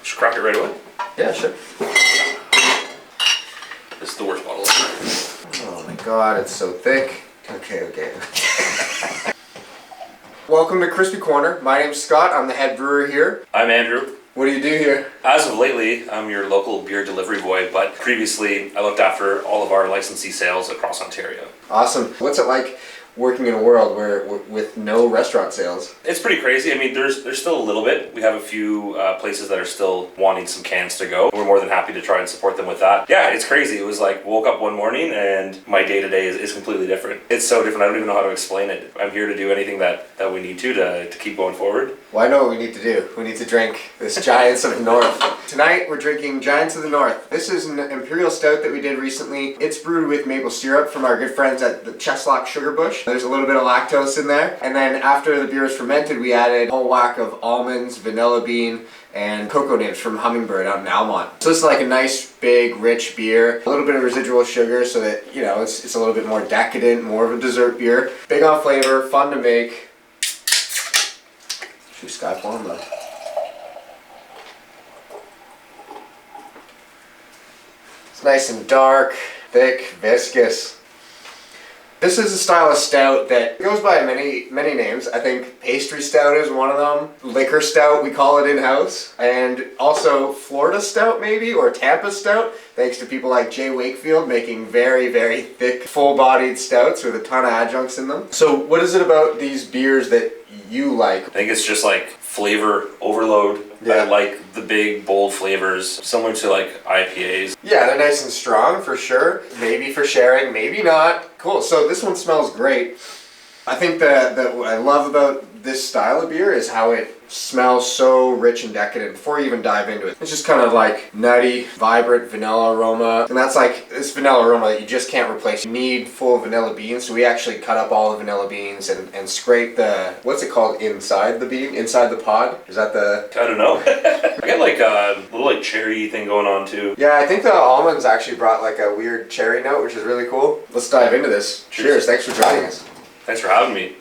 Just crack it right away. Yeah, sure. This is the worst bottle. Oh my god, it's so thick. Okay. Welcome to Crispy Corner. My name's Scott. I'm the head brewer here. I'm Andrew. What do you do here? As of lately, I'm your local beer delivery boy, but previously I looked after all of our licensee sales across Ontario. Awesome. What's it like working in a world where with no restaurant sales? It's pretty crazy. I mean, there's still a little bit. We have a few places that are still wanting some cans to go. We're more than happy to try and support them with that. Yeah, it's crazy. It was like, woke up one morning and my day-to-day is completely different. It's so different. I don't even know how to explain it. I'm here to do anything that we need to keep going forward. Well, I know what we need to do. We need to drink this Giants of the North. Tonight, we're drinking Giants of the North. This is an Imperial Stout that we did recently. It's brewed with maple syrup from our good friends at the Chestlock Sugar Bush. There's a little bit of lactose in there. And then after the beer was fermented, we added a whole whack of almonds, vanilla bean, and cocoa nibs from Hummingbird out in Almont. So this is like a nice, big, rich beer. A little bit of residual sugar so that, you know, it's a little bit more decadent, more of a dessert beer. Big on flavor, fun to make. Should Sky Plum though. It's nice and dark, thick, viscous. This is a style of stout that goes by many names. I think pastry stout is one of them. Liquor stout, we call it in-house. And also Florida stout maybe, or Tampa stout, thanks to people like Jay Wakefield making very, very thick, full-bodied stouts with a ton of adjuncts in them. So what is it about these beers that you like? I think it's just like flavor overload. Yeah. I like the big, bold flavors, similar to like IPAs. Yeah, they're nice and strong for sure. Maybe for sharing, maybe not. Cool, so this one smells great. I think that what I love about this style of beer is how it smells so rich and decadent before you even dive into it. It's just kind of like nutty, vibrant vanilla aroma. And that's like this vanilla aroma that you just can't replace. You need full vanilla beans, so we actually cut up all the vanilla beans and scrape the, what's it called, inside the bean? Inside the pod? Is that the... I don't know. I got like a little like cherry thing going on too. Yeah, I think the almonds actually brought like a weird cherry note, which is really cool. Let's dive into this. Cheers. Thanks for joining us. Thanks for having me.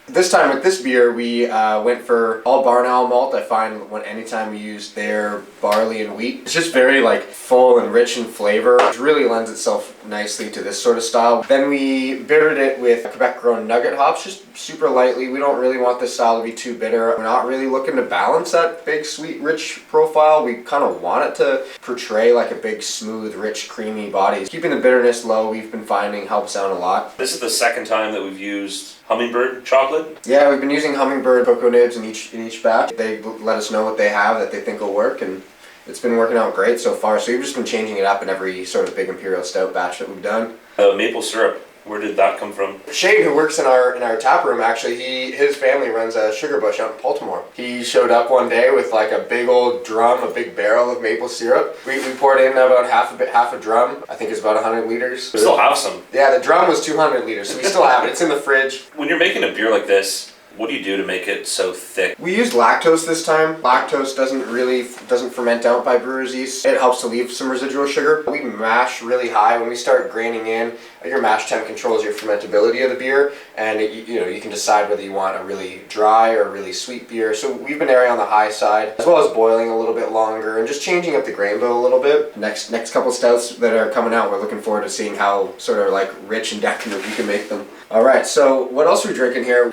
This time with this beer, we went for all barn owl malt. I find anytime we use their barley and wheat, it's just very like full and rich in flavor. It really lends itself nicely to this sort of style. Then we bittered it with Quebec grown nugget hops, just super lightly. We don't really want this style to be too bitter. We're not really looking to balance that big, sweet, rich profile. We kind of want it to portray like a big, smooth, rich, creamy body. Keeping the bitterness low, we've been finding helps out a lot. This is the second time that we've used Hummingbird chocolate. Yeah, we've been using Hummingbird cocoa nibs in each batch. They let us know what they have that they think will work, and it's been working out great so far. So we've just been changing it up in every sort of big Imperial Stout batch that we've done. Maple syrup, where did that come from? Shane, who works in our tap room, actually, his family runs a sugar bush out in Baltimore. He showed up one day with like a big old drum, a big barrel of maple syrup. We poured in about half a drum. I think it's about 100 liters. We still have some. Yeah, the drum was 200 liters, so we still have it. It's in the fridge. When you're making a beer like this, what do you do to make it so thick? We used lactose this time. Lactose doesn't ferment out by brewer's yeast. It helps to leave some residual sugar. We mash really high. When we start graining in, your mash temp controls your fermentability of the beer, and you can decide whether you want a really dry or really sweet beer. So we've been erring on the high side, as well as boiling a little bit longer and just changing up the grain bill a little bit. Next couple stouts that are coming out, we're looking forward to seeing how sort of like rich and decadent we can make them. All right, so what else are we drinking here?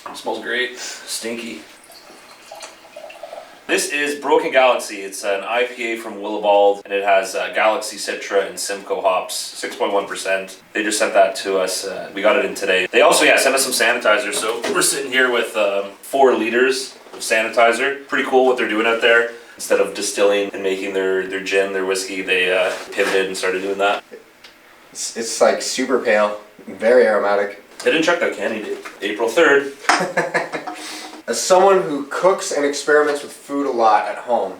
It smells great. Stinky. This is Broken Galaxy. It's an IPA from Willibald, and it has Galaxy Citra and Simcoe hops, 6.1%. They just sent that to us. We got it in today. They also, sent us some sanitizer. So we're sitting here with 4 liters of sanitizer. Pretty cool what they're doing out there. Instead of distilling and making their gin, their whiskey, they pivoted and started doing that. It's like super pale, very aromatic. I didn't check that candy date. April 3rd. As someone who cooks and experiments with food a lot at home,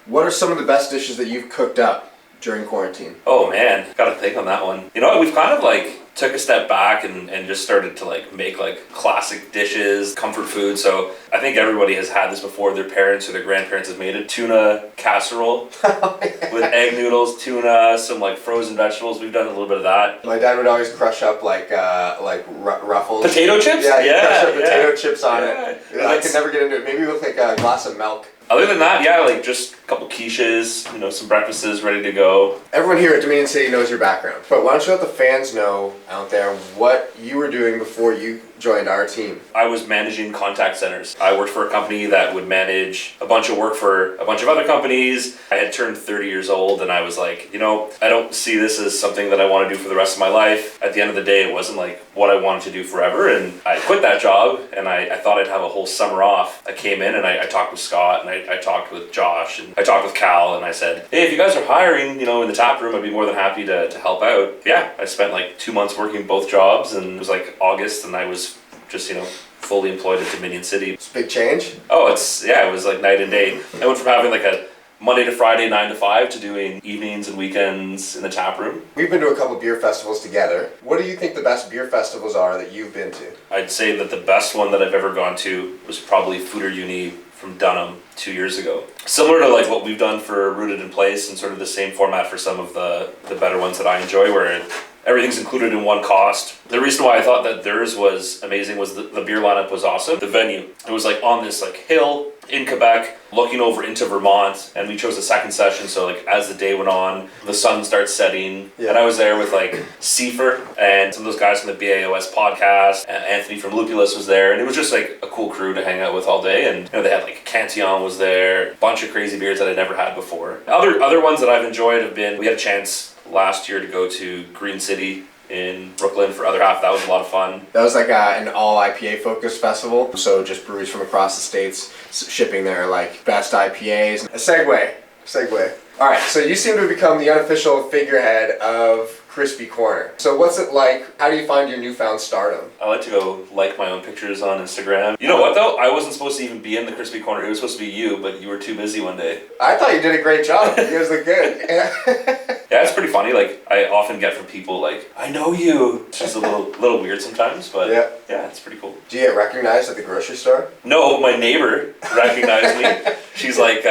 what are some of the best dishes that you've cooked up during quarantine? Oh man, gotta think on that one. You know what, we've kind of like took a step back and just started to like make like classic dishes, comfort food. So I think everybody has had this before. Their parents or their grandparents have made it. Tuna casserole with egg noodles, tuna, some like frozen vegetables. We've done a little bit of that. My dad would always crush up like Ruffles. Potato chips? Yeah, crush up potato chips on it. Yeah, I could never get into it. Maybe with like a glass of milk. Other than that, yeah, like just a couple quiches, you know, some breakfasts ready to go. Everyone here at Dominion City knows your background, but why don't you let the fans know out there what you were doing before you joined our team? I was managing contact centers. I worked for a company that would manage a bunch of work for a bunch of other companies. I had turned 30 years old and I was like, you know, I don't see this as something that I want to do for the rest of my life. At the end of the day, it wasn't like what I wanted to do forever, and I quit that job and I thought I'd have a whole summer off. I came in and I talked with Scott and I talked with Josh and I talked with Cal and I said, hey, if you guys are hiring, you know, in the tap room, I'd be more than happy to help out. Yeah, I spent like 2 months working both jobs, and it was like August and I was just, you know, fully employed at Dominion City. It's a big change. Oh, it was like night and day. I went from having like a Monday to Friday 9 to 5 to doing evenings and weekends in the tap room. We've been to a couple beer festivals together. What do you think the best beer festivals are that you've been to? I'd say that the best one that I've ever gone to was probably Fooder Uni from Dunham 2 years ago. Similar to like what we've done for Rooted in Place, and sort of the same format for some of the better ones that I enjoy, where everything's included in one cost. The reason why I thought that theirs was amazing was the beer lineup was awesome. The venue, it was like on this like hill in Quebec, looking over into Vermont, and we chose the second session, so like as the day went on, the sun starts setting, and I was there with like Seifer and some of those guys from the BAOS podcast, and Anthony from Lupulus was there, and it was just like a cool crew to hang out with all day. And you know, they had like Cantillon was there, a bunch of crazy beers that I'd never had before. Other ones that I've enjoyed have been, we had a chance last year to go to Green City in Brooklyn for other half. That was a lot of fun. That was like an all IPA focused festival, so just breweries from across the states shipping their like best IPAs. A segue. All right, so you seem to have become the unofficial figurehead of Crispy Corner. So what's it like? How do you find your newfound stardom? I like to go like my own pictures on Instagram. You know what though? I wasn't supposed to even be in the Crispy Corner. It was supposed to be you, but you were too busy one day. I thought you did a great job. You guys look good. Yeah, it's pretty funny. Like I often get from people like, I know you. It's just a little weird sometimes, but yeah, it's pretty cool. Do you get recognized at the grocery store? No, my neighbor recognized me. She's like,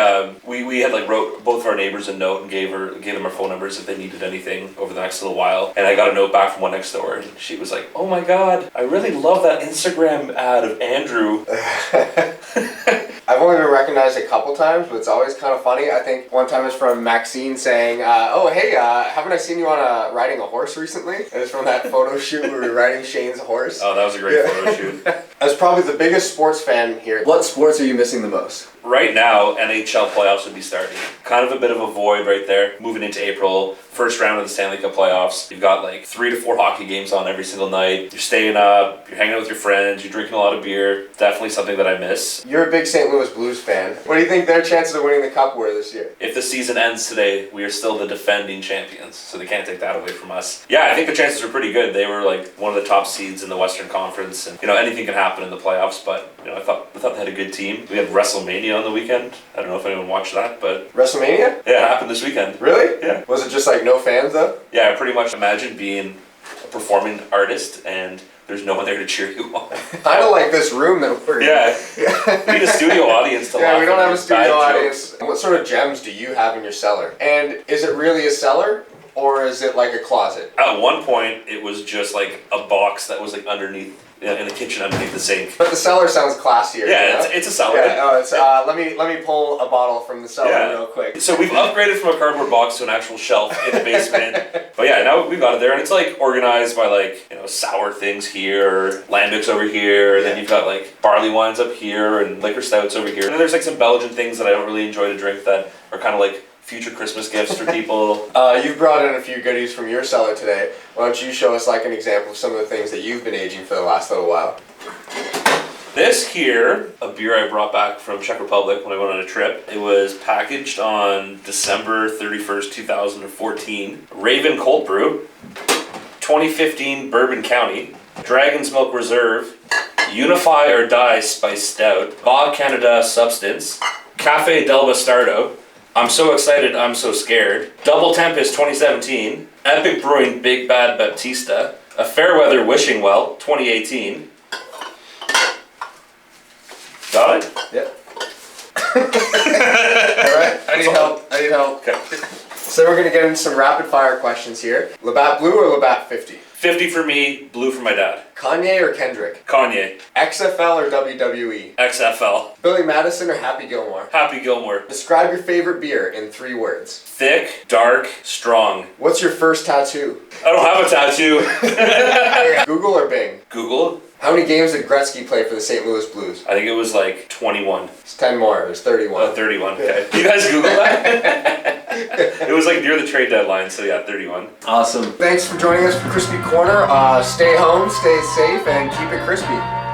we had like wrote both of our neighbors a note and gave them our phone numbers if they needed anything over the next little while. And I got a note back from one next door, and she was like, oh my God, I really love that Instagram ad of Andrew. I've only been recognized a couple times, but it's always kind of funny. I think one time it's from Maxine saying, oh hey, haven't I seen you on riding a horse recently? And it's from that photo shoot where we were riding Shane's horse. Oh, that was a great photo shoot. As probably the biggest sports fan here, what sports are you missing the most? Right now, NHL playoffs would be starting. Kind of a bit of a void right there. Moving into April, first round of the Stanley Cup playoffs. You've got like 3 to 4 hockey games on every single night. You're staying up, you're hanging out with your friends, you're drinking a lot of beer. Definitely something that I miss. You're a big St. Louis Blues fan. What do you think their chances of winning the Cup were this year? If the season ends today, we are still the defending champions, so they can't take that away from us. Yeah, I think the chances are pretty good. They were like one of the top seeds in the Western Conference, and you know, anything can happen in the playoffs, but you know, I thought they had a good team. We had WrestleMania on the weekend. I don't know if anyone watched that, but WrestleMania? Yeah, it happened this weekend. Really? Yeah. Was it just like no fans though? Yeah, pretty much. Imagine being a performing artist and there's no one there to cheer you on. Kind of like this room that we're in. Yeah. We need a studio audience to laugh. Yeah, we don't have a studio audience. Jokes. What sort of gems do you have in your cellar? And is it really a cellar? Or is it like a closet? At one point, it was just like a box that was like underneath, in the kitchen underneath the sink. But the cellar sounds classier. Yeah, it's a cellar. Yeah, oh, it's, let me pull a bottle from the cellar real quick. So we've upgraded from a cardboard box to an actual shelf in the basement. But yeah, now we've got it there, and it's like organized by like, you know, sour things here, lambics over here, and then you've got like barley wines up here and liquor stouts over here. And then there's like some Belgian things that I don't really enjoy to drink that are kind of like future Christmas gifts for people. You've brought in a few goodies from your cellar today. Why don't you show us like an example of some of the things that you've been aging for the last little while? This here, a beer I brought back from Czech Republic when I went on a trip. It was packaged on December 31st, 2014. Raven Cold Brew, 2015 Bourbon County, Dragon's Milk Reserve, Unify or Die Spice Stout, Bob Canada Substance, Cafe del Bastardo, I'm So Excited, I'm So Scared, Double Tempest 2017, Epic Brewing Big Bad Baptista, A Fairweather Wishing Well, 2018. Got it? Yep. Alright, I need help. Okay. So we're gonna get into some rapid fire questions here. Labatt Blue or Labatt 50? 50 for me, blue for my dad. Kanye or Kendrick? Kanye. XFL or WWE? XFL. Billy Madison or Happy Gilmore? Happy Gilmore. Describe your favorite beer in 3 words. Thick, dark, strong. What's your first tattoo? I don't have a tattoo. Google or Bing? Google? How many games did Gretzky play for the St. Louis Blues? I think it was like 21. It's 10 more. There's 31. Oh, 31. Okay. You guys Google that? It was like near the trade deadline, so yeah, 31. Awesome. Thanks for joining us for Crispy Corner. Stay home, stay safe, and keep it crispy.